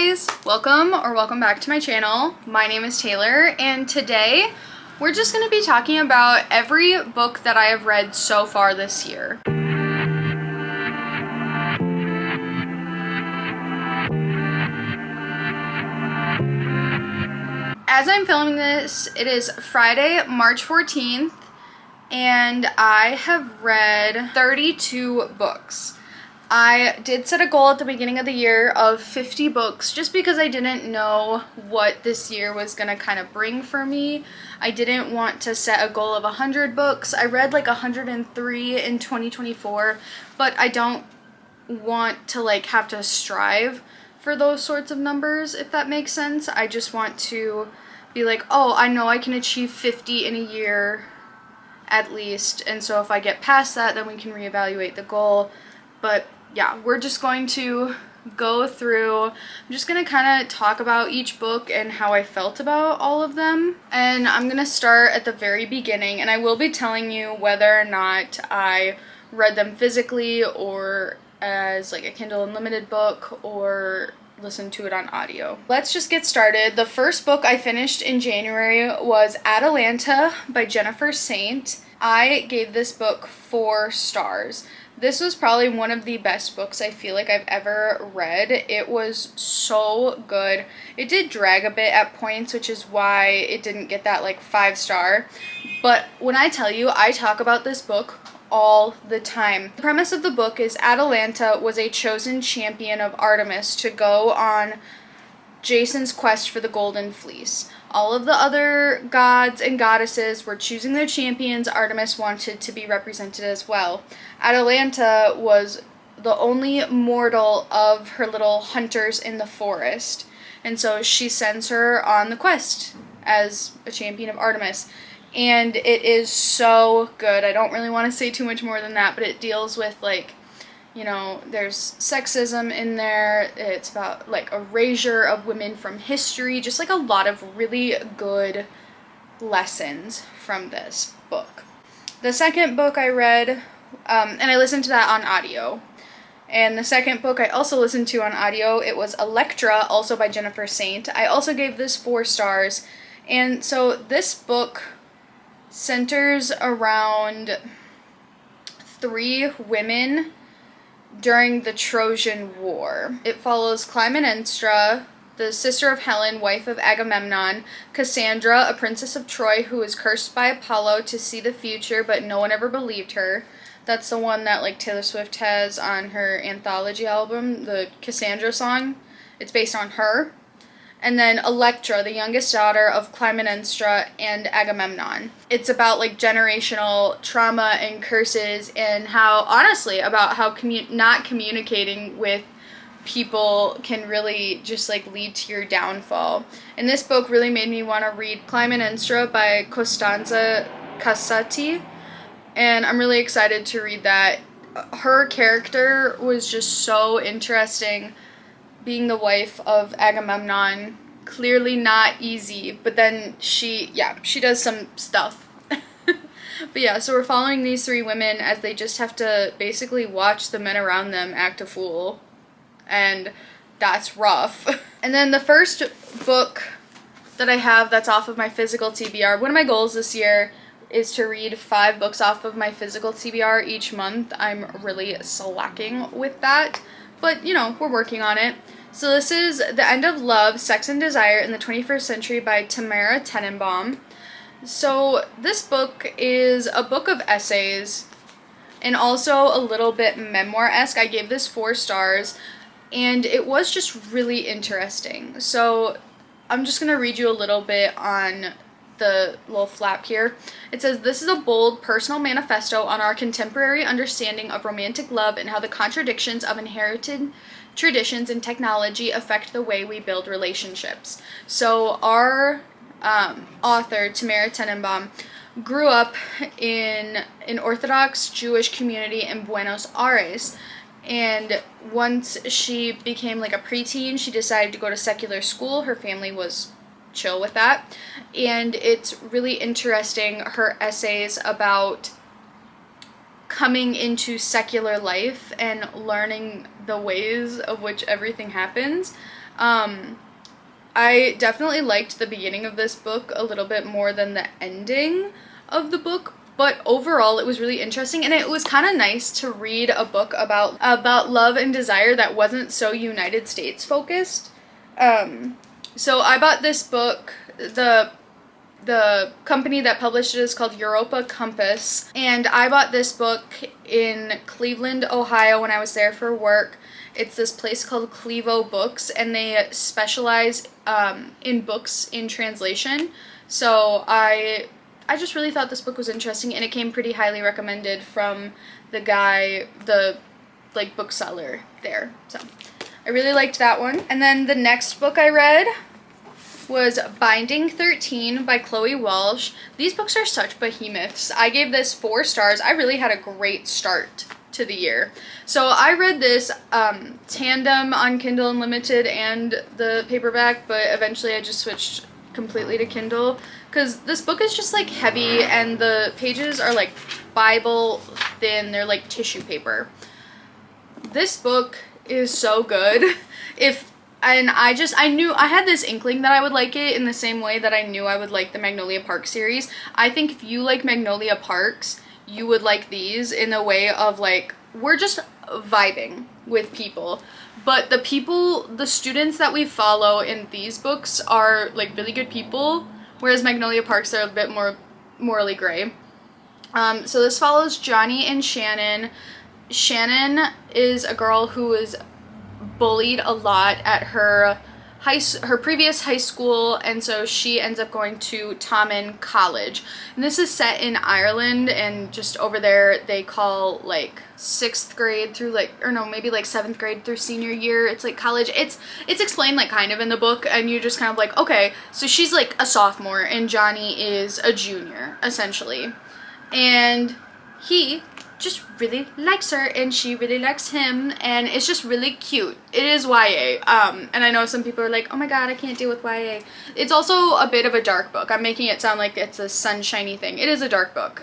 guys, welcome back to my channel. My name is Taylor, and today we're just going to be talking about every book that I have read so far this year. As I'm filming this, it is Friday, March 14th, and I have read 32 books. I did set a goal at the beginning of the year of 50 books just because I didn't know what this year was going to kind of bring for me. I didn't want to set a goal of 100 books. I read like 103 in 2024, but I don't want to like have to strive for those sorts of numbers, if that makes sense. I just want to be like, oh, I know I can achieve 50 in a year at least, and so if I get past that, then we can reevaluate the goal. But yeah, we're just going to go through, I'm just going to kind of talk about each book and how I felt about all of them. And I'm going to start at the very beginning, and I will be telling you whether or not I read them physically or as like a Kindle Unlimited book or listened to it on audio. Let's just get started. The first book I finished in January was Atalanta by Jennifer Saint. I gave this book 4 stars. This was probably one of the best books I feel like I've ever read. It was so good. It did drag a bit at points, which is why it didn't get that like 5-star. But when I tell you, I talk about this book all the time. The premise of the book is Atalanta was a chosen champion of Artemis to go on Jason's quest for the Golden Fleece. All of the other gods and goddesses were choosing their champions. Artemis wanted to be represented as well. Atalanta was the only mortal of her little hunters in the forest, and so she sends her on the quest as a champion of Artemis. And it is so good. I don't really want to say too much more than that, but it deals with like, you know, there's sexism in there. It's about like erasure of women from history. Just like a lot of really good lessons from this book. The second book I read, and I listened to that on audio. And the second book I also listened to on audio, it was Electra, also by Jennifer Saint. I also gave this 4 stars. And so this book centers around 3 women during the Trojan War. It follows Clytemnestra, the sister of Helen, wife of Agamemnon, Cassandra, a princess of Troy who was cursed by Apollo to see the future, but no one ever believed her. That's the one that like Taylor Swift has on her anthology album, the Cassandra song. It's based on her. And then Electra, the youngest daughter of Clytemnestra and Agamemnon. It's about like generational trauma and curses, and how, honestly, about how not communicating with people can really just like lead to your downfall. And this book really made me want to read Clytemnestra by Costanza Casati, and I'm really excited to read that. Her character was just so interesting. Being the wife of Agamemnon, clearly not easy, but then she does some stuff. But yeah, so we're following these 3 women as they just have to basically watch the men around them act a fool, and that's rough. And then the first book that I have that's off of my physical TBR, one of my goals this year is to read 5 books off of my physical TBR each month. I'm really slacking with that, but you know, we're working on it. So this is The End of Love, Sex and Desire in the 21st Century by Tamara Tenenbaum. So this book is a book of essays and also a little bit memoir-esque. I gave this 4 stars, and it was just really interesting. So I'm just going to read you a little bit on the little flap here. It says, "This is a bold personal manifesto on our contemporary understanding of romantic love and how the contradictions of inherited traditions and technology affect the way we build relationships." So our author, Tamara Tenenbaum, grew up in an Orthodox Jewish community in Buenos Aires. And once she became like a preteen, she decided to go to secular school. Her family was chill with that. And it's really interesting, her essays about coming into secular life and learning the ways of which everything happens. I definitely liked the beginning of this book a little bit more than the ending of the book, but overall it was really interesting, and it was kind of nice to read a book about love and desire that wasn't so United States focused. So I bought this book. The company that published it is called Europa Compass, and I bought this book in Cleveland, Ohio when I was there for work. It's this place called Clevo Books, and they specialize in books in translation. So I just really thought this book was interesting, and it came pretty highly recommended from the guy, the like bookseller there. So I really liked that one. And then the next book I read was Binding 13 by Chloe Walsh. These books are such behemoths. I gave this 4 stars. I really had a great start to the year. So I read this tandem on Kindle Unlimited and the paperback, but eventually I just switched completely to Kindle because this book is just like heavy and the pages are like Bible thin. They're like tissue paper. This book is so good. I knew I had this inkling that I would like it in the same way that I knew I would like the Magnolia Parks series. I think if you like Magnolia Parks, you would like these in a way of like, we're just vibing with people. But the students that we follow in these books are like really good people, whereas Magnolia Parks are a bit more morally gray. So this follows Johnny and Shannon. Shannon is a girl who is bullied a lot at her previous high school, and so she ends up going to Tommen College. And this is set in Ireland, and just over there they call like 6th grade through maybe 7th grade through senior year. It's like college. It's explained like kind of in the book, and you're just kind of like, okay, so she's like a sophomore and Johnny is a junior essentially, and he just really likes her and she really likes him, and it's just really cute. It is YA, and I know some people are like, oh my god, I can't deal with YA. It's also a bit of a dark book. I'm making it sound like it's a sunshiny thing. It is a dark book,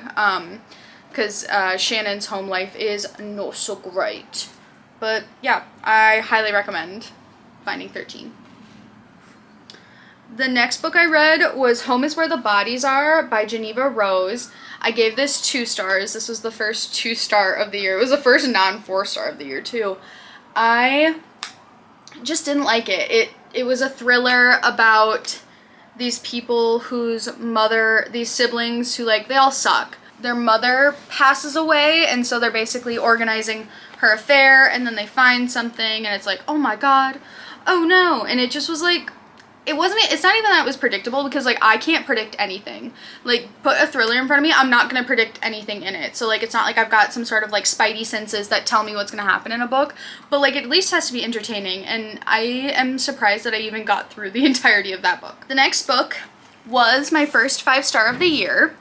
because Shannon's home life is not so great. But yeah, I highly recommend Binding 13. The next book I read was Home is Where the Bodies Are by Geneva Rose. I gave this 2 stars. This was the first 2-star of the year. It was the first non-4-star of the year too. I just didn't like it. It was a thriller about these people whose mother, these siblings who they all suck. Their mother passes away, and so they're basically organizing her affair, and then they find something and it's like, oh my god, oh no. And it just was like, it's not even that it was predictable, because I can't predict anything. Put a thriller in front of me, I'm not gonna predict anything in it. So it's not like I've got some sort of spidey senses that tell me what's gonna happen in a book, but it at least has to be entertaining, and I am surprised that I even got through the entirety of that book. The next book was my first 5-star of the year,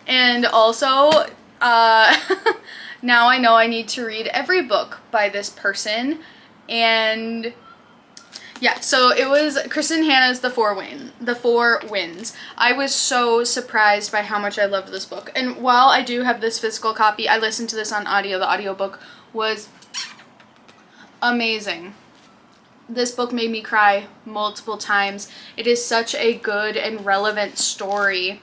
and also now I know I need to read every book by this person, and yeah, so it was Kristen Hanna's The Four Winds. I was so surprised by how much I loved this book. And while I do have this physical copy, I listened to this on audio. The audiobook was amazing. This book made me cry multiple times. It is such a good and relevant story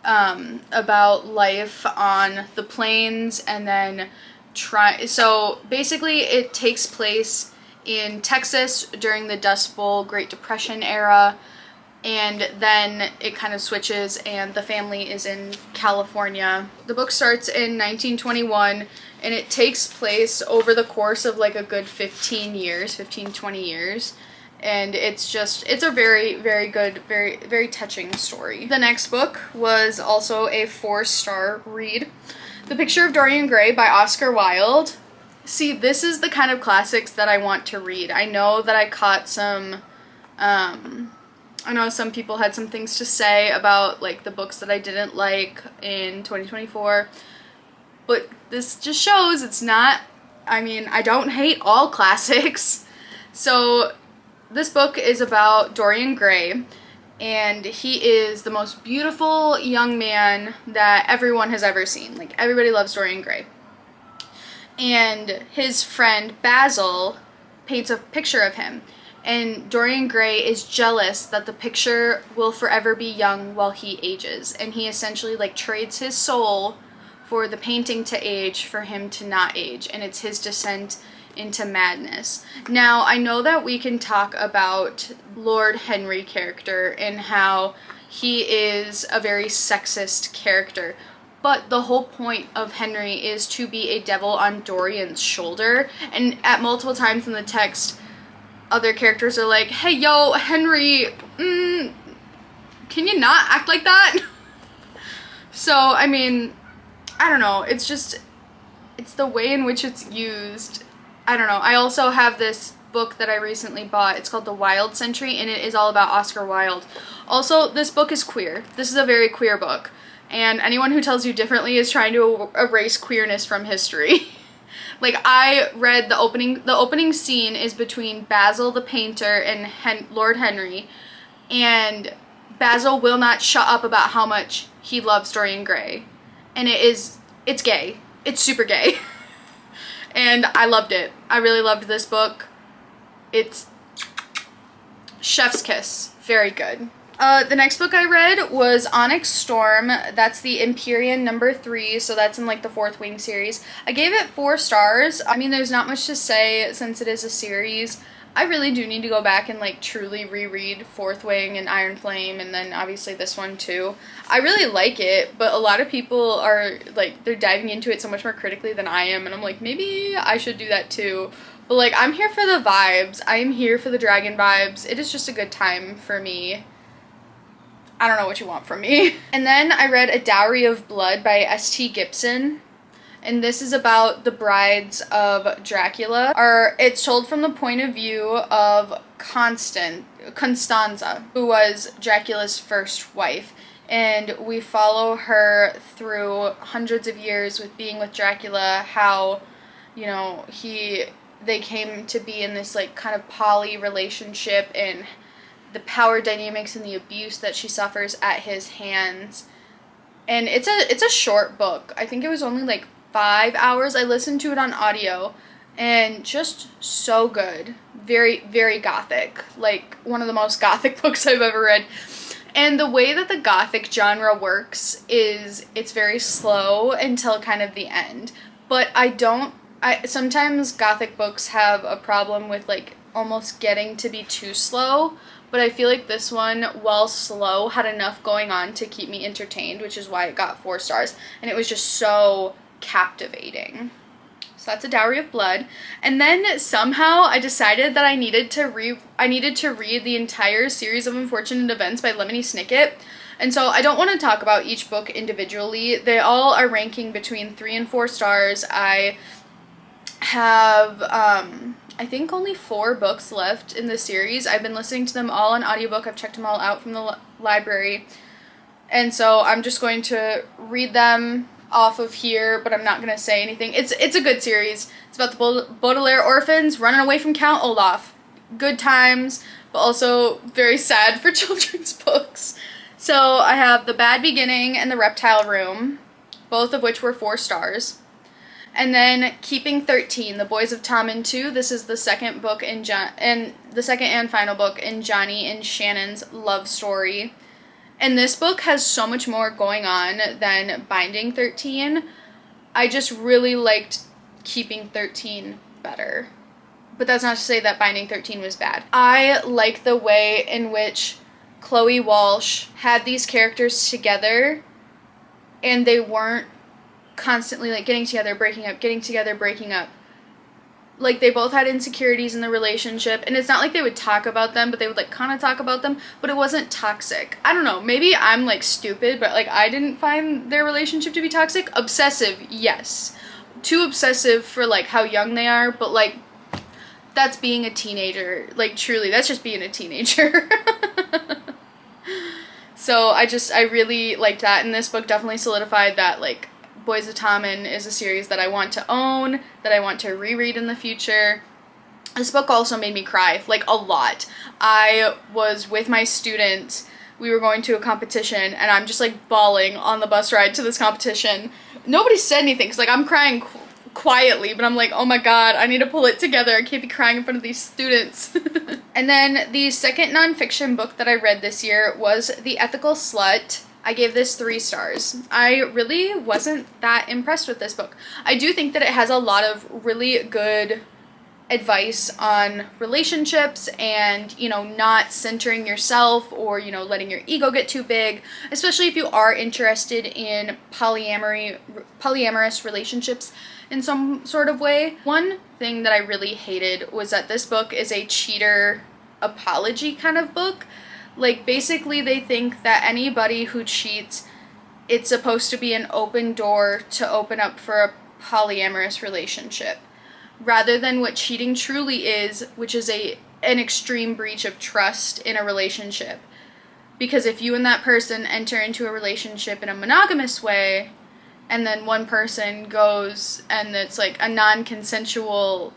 about life on the plains, and then so basically it takes place in Texas during the Dust Bowl Great Depression era, and then it kind of switches and the family is in California. The book starts in 1921, and it takes place over the course of a good 20 years, and it's a very, very good, very, very touching story. The next book was also a 4-star read, The Picture of Dorian Gray by Oscar Wilde. See, this is the kind of classics that I want to read. I know that I caught some, I know some people had some things to say about, the books that I didn't like in 2024, but this just shows it's not, I don't hate all classics. So, this book is about Dorian Gray, and he is the most beautiful young man that everyone has ever seen. Everybody loves Dorian Gray. And his friend Basil paints a picture of him, and Dorian Gray is jealous that the picture will forever be young while he ages, and he essentially like trades his soul for the painting to age for him to not age, and it's his descent into madness. Now, I know that we can talk about Lord Henry character and how he is a very sexist character, but the whole point of Henry is to be a devil on Dorian's shoulder, and at multiple times in the text, other characters are like, hey, yo, Henry, can you not act like that? So, I mean, I don't know, it's the way in which it's used. I don't know. I also have this book that I recently bought. It's called The Wilde Century, and it is all about Oscar Wilde. Also, this book is queer. This is a very queer book, and anyone who tells you differently is trying to erase queerness from history. Like, I read the opening scene is between Basil the painter and Lord Henry, and Basil will not shut up about how much he loves Dorian Gray. And it's gay. It's super gay. And I loved it. I really loved this book. It's chef's kiss. Very good. The next book I read was Onyx Storm. That's the Empyrean #3, so that's in like the Fourth Wing series. I gave it 4 stars. I mean, there's not much to say since it is a series. I really do need to go back and like truly reread Fourth Wing and Iron Flame, and then obviously this one too. I really like it, but a lot of people are like, they're diving into it so much more critically than I am, and I'm like, maybe I should do that too. But like, I'm here for the vibes. I am here for the dragon vibes. It is just a good time for me. I don't know what you want from me. And then I read A Dowry of Blood by S.T. Gibson. And this is about the brides of Dracula. It's told from the point of view of Constanza, who was Dracula's first wife. And we follow her through hundreds of years with being with Dracula, how, you know, they came to be in this like kind of poly relationship, and the power dynamics and the abuse that she suffers at his hands. And it's a short book. I think it was only like 5 hours. I listened to it on audio, and just so good. Very, very gothic. Like one of the most gothic books I've ever read. And the way that the gothic genre works is it's very slow until kind of the end. But sometimes gothic books have a problem with like almost getting to be too slow. But I feel like this one, while slow, had enough going on to keep me entertained, which is why it got 4 stars. And it was just so captivating. So that's A Dowry of Blood. And then somehow I decided that I needed to read the entire series of Unfortunate Events by Lemony Snicket. And so I don't want to talk about each book individually. They all are ranking between 3 and 4 stars. I have I think only 4 books left in the series. I've been listening to them all on audiobook. I've checked them all out from the library. And so I'm just going to read them off of here, but I'm not going to say anything. It's a good series. It's about the Baudelaire orphans running away from Count Olaf. Good times, but also very sad for children's books. So I have The Bad Beginning and The Reptile Room, both of which were 4 stars. And then Keeping 13, The Boys of Tommen 2. This is the second book the second and final book in Johnny and Shannon's love story. And this book has so much more going on than Binding 13. I just really liked Keeping 13 better. But that's not to say that Binding 13 was bad. I like the way in which Chloe Walsh had these characters together, and they weren't constantly like getting together, breaking up. Like, they both had insecurities in the relationship, and it's not like they would talk about them, but they would like kind of talk about them, but it wasn't toxic. I don't know, maybe I'm like stupid, but like I didn't find their relationship to be toxic. Obsessive, yes. Too obsessive for like how young they are, but like that's being a teenager. Like, truly, that's just being a teenager. So I really liked that, and this book definitely solidified that like Boys of Tommen is a series that I want to own, that I want to reread in the future. This book also made me cry, like, a lot. I was with my students, we were going to a competition, and I'm just, like, bawling on the bus ride to this competition. Nobody said anything, because, like, I'm crying quietly, but I'm like, oh my god, I need to pull it together. I can't be crying in front of these students. And then the second nonfiction book that I read this year was The Ethical Slut. I gave this 3 stars. I really wasn't that impressed with this book. I do think that it has a lot of really good advice on relationships and, you know, not centering yourself or, you know, letting your ego get too big, especially if you are interested in polyamorous relationships in some sort of way. One thing that I really hated was that this book is a cheater apology kind of book. Like, basically they think that anybody who cheats, it's supposed to be an open door to open up for a polyamorous relationship, rather than what cheating truly is, which is an extreme breach of trust in a relationship. Because if you and that person enter into a relationship in a monogamous way, and then one person goes and it's like a non-consensual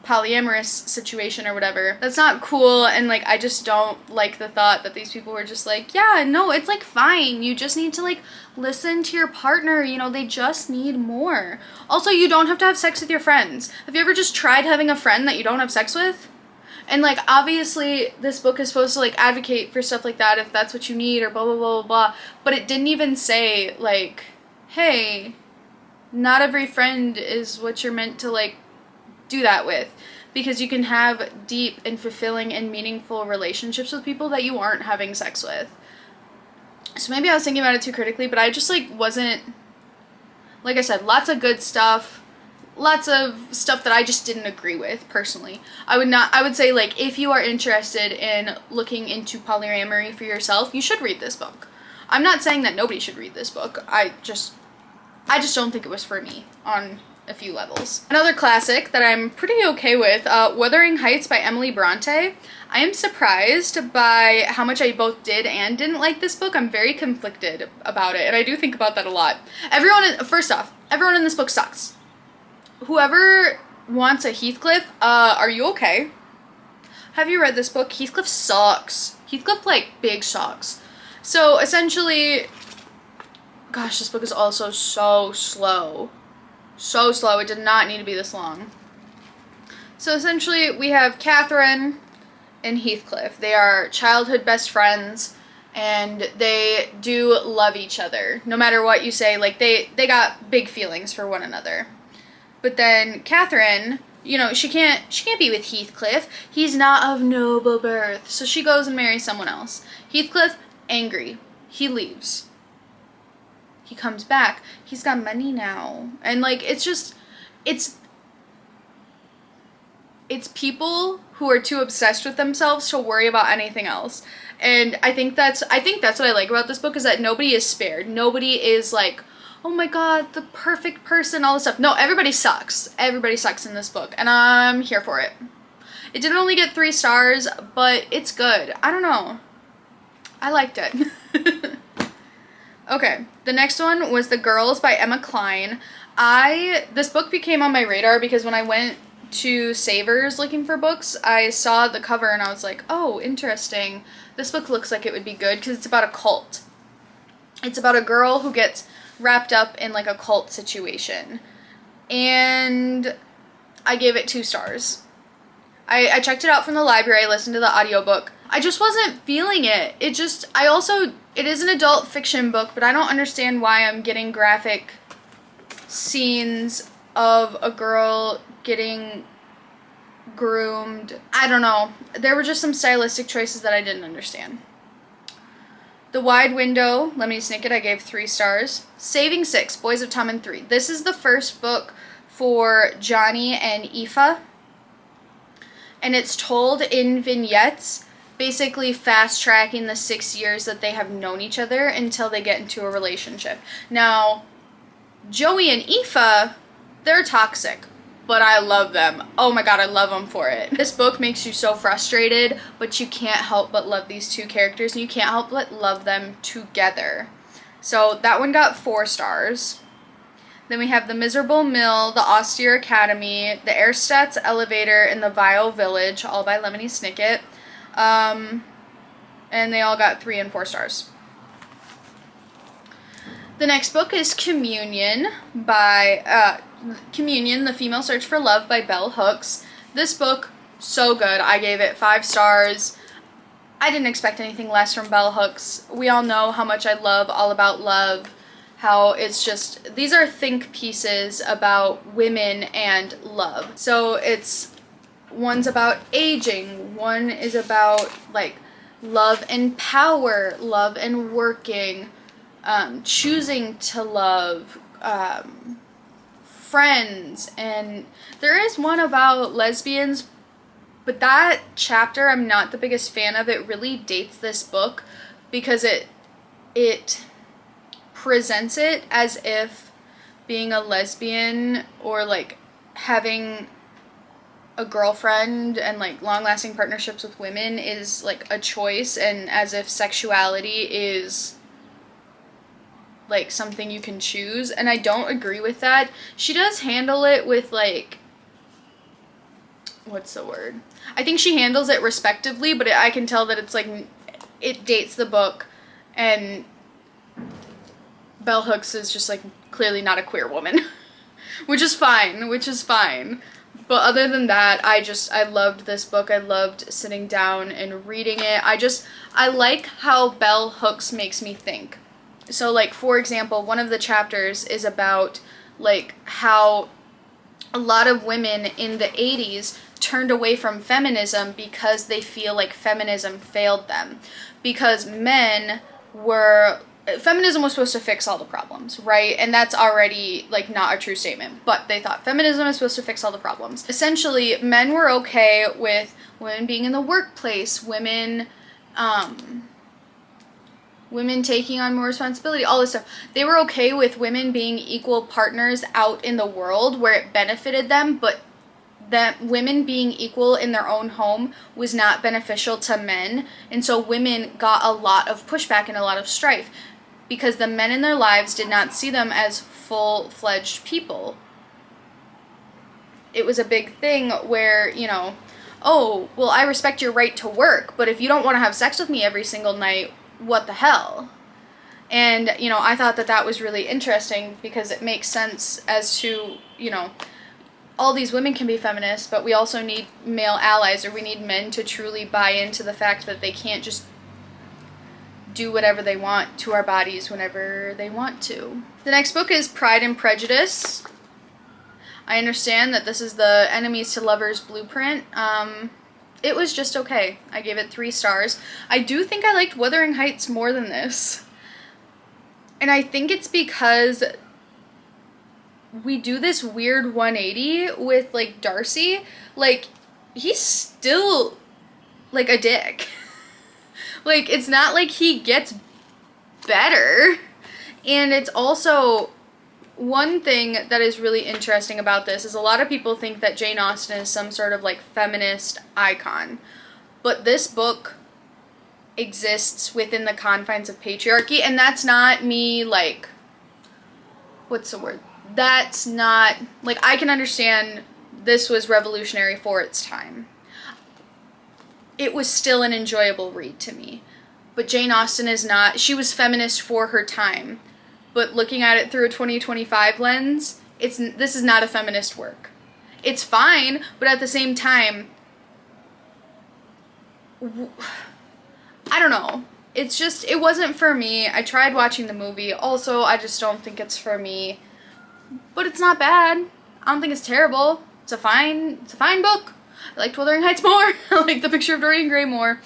polyamorous situation or whatever, that's not cool. And like, I just don't like the thought that these people were just like, yeah, no, it's like fine, you just need to like listen to your partner, you know, they just need more. Also, you don't have to have sex with your friends. Have you ever just tried having a friend that you don't have sex with? And like, obviously this book is supposed to like advocate for stuff like that if that's what you need, or blah blah blah blah blah, but it didn't even say like, hey, not every friend is what you're meant to like do that with, because you can have deep and fulfilling and meaningful relationships with people that you aren't having sex with. So maybe I was thinking about it too critically, but I just like wasn't, like I said, lots of good stuff, lots of stuff that I just didn't agree with personally. I would say like, if you are interested in looking into polyamory for yourself, you should read this book. I'm not saying that nobody should read this book. I just don't think it was for me on a few levels. Another classic that I'm pretty okay with, Wuthering Heights by Emily Bronte. I am surprised by how much I both did and didn't like this book. I'm very conflicted about it, and I do think about that a lot. First off, everyone in this book sucks. Whoever wants a Heathcliff, are you okay? Have you read this book? Heathcliff sucks. Heathcliff, like, big sucks. So, essentially, gosh, this book is also so slow. So slow. It did not need to be this long. So essentially, we have Catherine and Heathcliff. They are childhood best friends, and they do love each other. No matter what you say, like, they got big feelings for one another. But then Catherine, you know, she can't be with Heathcliff. He's not of noble birth. So she goes and marries someone else. Heathcliff, angry. He leaves. He comes back. He's got money now. And like, it's people who are too obsessed with themselves to worry about anything else. And I think that's what I like about this book, is that nobody is spared. Nobody is like, oh my god, the perfect person, all this stuff. No, everybody sucks. Everybody sucks in this book, and I'm here for it. It did only get 3 stars, but it's good. I don't know. I liked it. Okay, the next one was The Girls by Emma Cline. This book became on my radar because when I went to Savers looking for books, I saw the cover and I was like, oh, interesting. This book looks like it would be good because it's about a cult. It's about a girl who gets wrapped up in like a cult situation. And I gave it 2 stars. I checked it out from the library, I listened to the audiobook. I just wasn't feeling it. It is an adult fiction book, but I don't understand why I'm getting graphic scenes of a girl getting groomed. I don't know. There were just some stylistic choices that I didn't understand. The Wide Window, Lemony Snicket, I gave 3 stars. Saving Six, Boys of Tom and 3. This is the first book for Johnny and Aoife, and it's told in vignettes, basically fast-tracking the 6 years that they have known each other until they get into a relationship. Now, Joey and Aoife, they're toxic, but I love them. Oh my god, I love them for it. This book makes you so frustrated, but you can't help but love these 2 characters, and you can't help but love them together. So that one got 4 stars. Then we have The Miserable Mill, The Austere Academy, The Ersatz Elevator, and The Vile Village, all by Lemony Snicket. And they all got 3 and 4 stars. The next book is Communion by, Communion, The Female Search for Love by Bell Hooks. This book, so good. I gave it 5 stars. I didn't expect anything less from Bell Hooks. We all know how much I love All About Love, how it's just, these are think pieces about women and love. So one's about aging, one is about like love and power, love and working, choosing to love, friends, and there is one about lesbians, but that chapter I'm not the biggest fan of. It really dates this book because it presents it as if being a lesbian or like having a girlfriend and like long-lasting partnerships with women is like a choice, and as if sexuality is like something you can choose, and I don't agree with that. She does handle it with like, what's the word? I think she handles it respectively, but I can tell that it's like, it dates the book, and Bell Hooks is just like clearly not a queer woman, which is fine. But other than that, I loved this book. I loved sitting down and reading it. I like how Bell Hooks makes me think. So like, for example, one of the chapters is about like how a lot of women in the 80s turned away from feminism because they feel like feminism failed them. Because feminism was supposed to fix all the problems, right? And that's already like not a true statement, but they thought feminism is supposed to fix all the problems. Essentially, men were okay with women being in the workplace, women taking on more responsibility, all this stuff. They were okay with women being equal partners out in the world where it benefited them, but that women being equal in their own home was not beneficial to men. And so women got a lot of pushback and a lot of strife because the men in their lives did not see them as full-fledged people. It was a big thing where, oh, well, I respect your right to work, but if you don't want to have sex with me every single night, what the hell? And, I thought that was really interesting because it makes sense as to, all these women can be feminists, but we also need male allies, or we need men to truly buy into the fact that they can't just do whatever they want to our bodies whenever they want to. The next book is Pride and Prejudice. I understand that this is the enemies to lovers blueprint. It was just okay. I gave it 3 stars. I do think I liked Wuthering Heights more than this. And I think it's because we do this weird 180 with, like, Darcy. Like, he's still, like, a dick. Like, it's not like he gets better. And it's also, one thing that is really interesting about this is a lot of people think that Jane Austen is some sort of, like, feminist icon. But this book exists within the confines of patriarchy, and that's not me, like, what's the word? That's not, like, I can understand this was revolutionary for its time. It was still an enjoyable read to me. But Jane Austen is not, she was feminist for her time. But looking at it through a 2025 lens, this is not a feminist work. It's fine, but at the same time, I don't know. It's just, it wasn't for me. I tried watching the movie. Also, I just don't think it's for me. But it's not bad. I don't think it's terrible. It's a fine book. I liked Wuthering Heights more. I like The Picture of Dorian Gray more.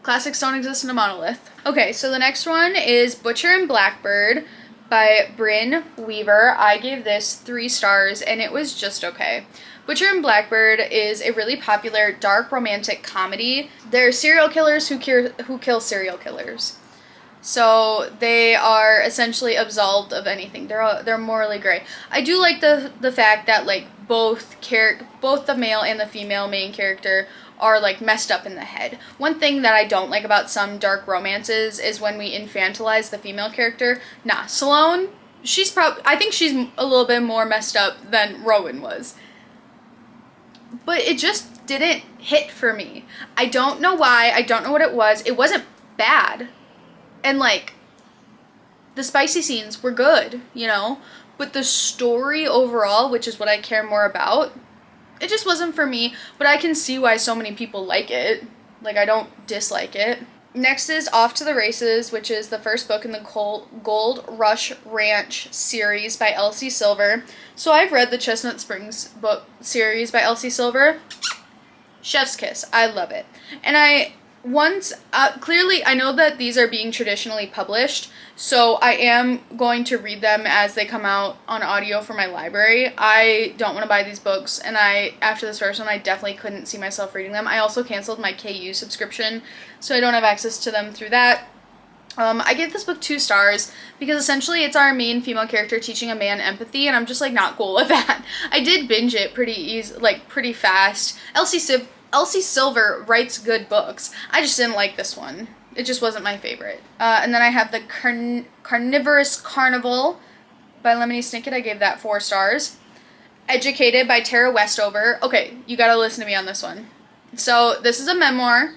Classics don't exist in a monolith. Okay, so the next one is Butcher and Blackbird by Brynne Weaver. I gave this 3 stars, and it was just okay. Butcher and Blackbird is a really popular dark romantic comedy. They're serial killers who kill serial killers. So they are essentially absolved of anything. They're morally gray. I do like the fact that like both the male and the female main character are like messed up in the head. One thing that I don't like about some dark romances is when we infantilize the female character. Nah, Sloane, I think she's a little bit more messed up than Rowan was. But it just didn't hit for me. I don't know why. I don't know what it was. It wasn't bad. And, like, the spicy scenes were good, but but the story overall, which is what I care more about, it just wasn't for me, but I can see why so many people like it. Like, I don't dislike it. Next is Off to the Races, which is the first book in the Gold Rush Ranch series by Elsie Silver. So I've read the Chestnut Springs book series by Elsie Silver. Chef's kiss. I love it. And clearly, I know that these are being traditionally published, so I am going to read them as they come out on audio for my library. I don't want to buy these books, and after this first one, I definitely couldn't see myself reading them. I also canceled my KU subscription, so I don't have access to them through that. I gave this book 2 stars because essentially it's our main female character teaching a man empathy, and I'm just like not cool with that. I did binge it pretty fast. Elsie Silver writes good books. I just didn't like this one. It just wasn't my favorite. And then I have the Carnivorous Carnival by Lemony Snicket. I gave that 4 stars. Educated by Tara Westover. Okay, you gotta listen to me on this one. So this is a memoir.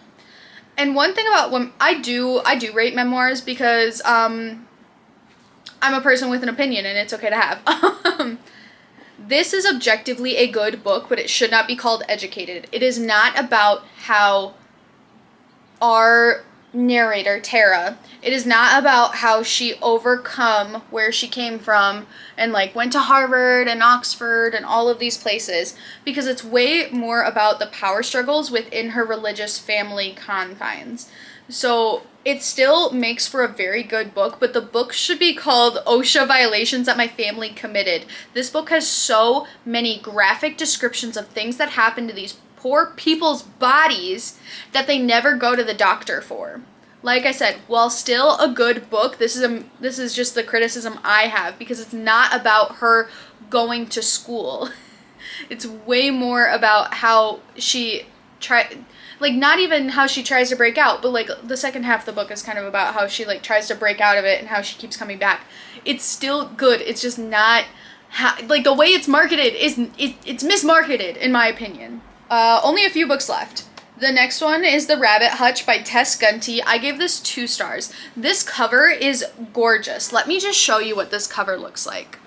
And one thing about when I do rate memoirs because I'm a person with an opinion and it's okay to have. This is objectively a good book, but it should not be called Educated. It is not about how our narrator, Tara, it is not about how she overcome where she came from and like went to Harvard and Oxford and all of these places, because it's way more about the power struggles within her religious family confines. So it still makes for a very good book, but the book should be called OSHA Violations That My Family Committed. This book has so many graphic descriptions of things that happen to these poor people's bodies that they never go to the doctor for. Like I said, while still a good book, this is just the criticism I have, because it's not about her going to school. It's way more about how she not even how she tries to break out, but like the second half of the book is kind of about how she like tries to break out of it and how she keeps coming back. It's still good. It's just not like the way it's marketed it's mismarketed in my opinion. Only a few books left. The next one is The Rabbit Hutch by Tess Gunty. I gave this 2 stars. This cover is gorgeous. Let me just show you what this cover looks like.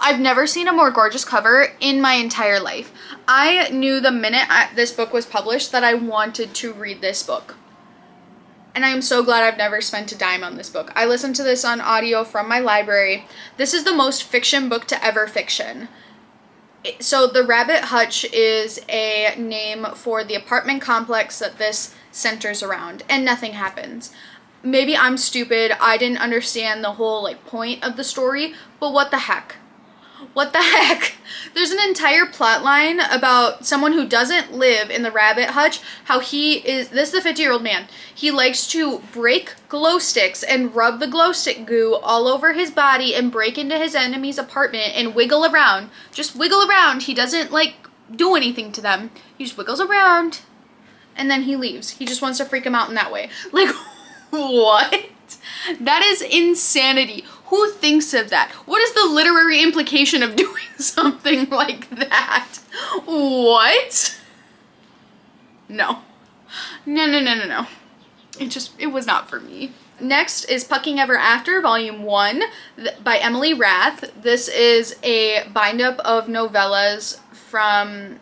I've never seen a more gorgeous cover in my entire life. I knew the minute this book was published that I wanted to read this book. And I am so glad I've never spent a dime on this book. I listened to this on audio from my library. This is the most fiction book to ever fiction. So the Rabbit Hutch is a name for the apartment complex that this centers around, and nothing happens. Maybe I'm stupid. I didn't understand the whole like point of the story, but what the heck? What the heck? There's an entire plot line about someone who doesn't live in the Rabbit Hutch, how this is a 50-year-old man. He likes to break glow sticks and rub the glow stick goo all over his body and break into his enemy's apartment and wiggle around. Just wiggle around. He doesn't like do anything to them. He just wiggles around and then he leaves. He just wants to freak them out in that way. Like, what? That is insanity. Who thinks of that? What is the literary implication of doing something like that? What? No. No. It was not for me. Next is Pucking Ever After, Volume 1 by Emily Rath. This is a bind-up of novellas from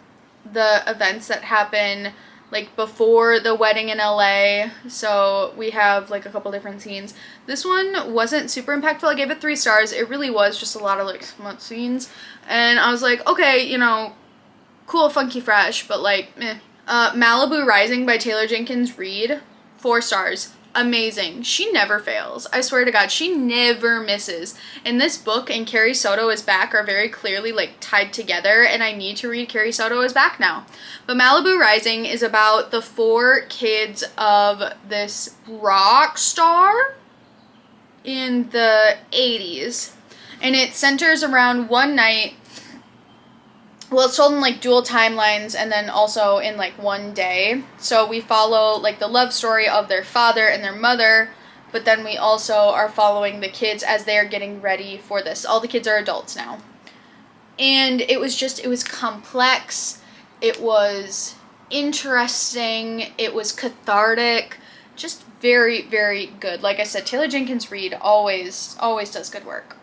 the events that happen like before the wedding in LA. So we have like a couple different scenes. This one wasn't super impactful. I gave it 3 stars. It really was just a lot of like smut scenes. And I was like, okay, you know, cool, funky, fresh, but like, meh. Malibu Rising by Taylor Jenkins Reid, 4 stars. Amazing. She never fails. I swear to God, she never misses. And this book and Carrie Soto is Back are very clearly like tied together, and I need to read Carrie Soto is Back now. But Malibu Rising is about the 4 kids of this rock star in the 80s. And it centers around one night. Well, it's told in like dual timelines and then also in like one day. So we follow like the love story of their father and their mother, but then we also are following the kids as they are getting ready for this. All the kids are adults now. And it was complex. It was interesting. It was cathartic. just very, very good. Like I said, Taylor Jenkins Reid always does good work.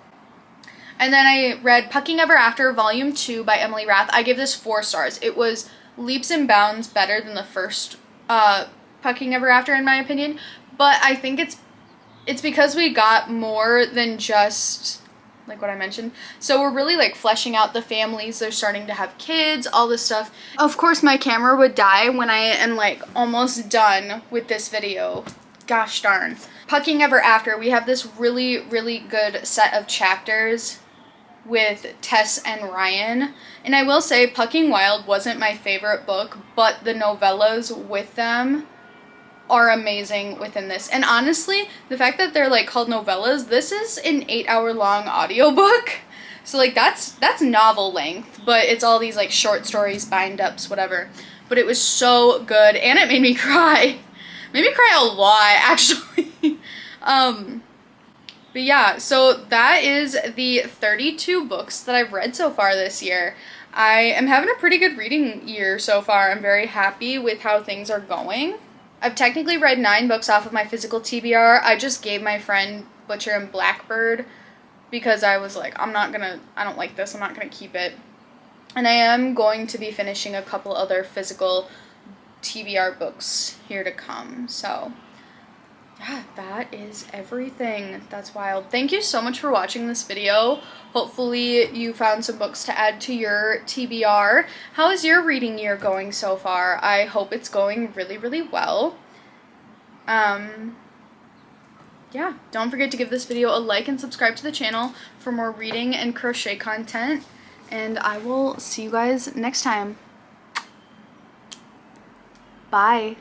And then I read Pucking Ever After Volume 2 by Emily Rath. I gave this 4 stars. It was leaps and bounds better than the first Pucking Ever After, in my opinion. But I think it's because we got more than just, like what I mentioned. So we're really like fleshing out the families. They're starting to have kids, all this stuff. Of course, my camera would die when I am like almost done with this video. Gosh darn. Pucking Ever After, we have this really, really good set of chapters with Tess and Ryan. And I will say Pucking Wild wasn't my favorite book, but the novellas with them are amazing within this. And honestly, the fact that they're like called novellas, this is an 8-hour long audiobook. So like that's novel length, but it's all these like short stories, bind-ups, whatever. But it was so good, and it made me cry. Made me cry a lot, actually. But yeah, so that is the 32 books that I've read so far this year. I am having a pretty good reading year so far. I'm very happy with how things are going. I've technically read 9 books off of my physical TBR. I just gave my friend Butcher and Blackbird because I was like, I don't like this, I'm not gonna keep it. And I am going to be finishing a couple other physical TBR books here to come, so yeah, that is everything. That's wild. Thank you so much for watching this video. Hopefully you found some books to add to your TBR. How is your reading year going so far? I hope it's going really, really well. Yeah, don't forget to give this video a like and subscribe to the channel for more reading and crochet content. And I will see you guys next time. Bye.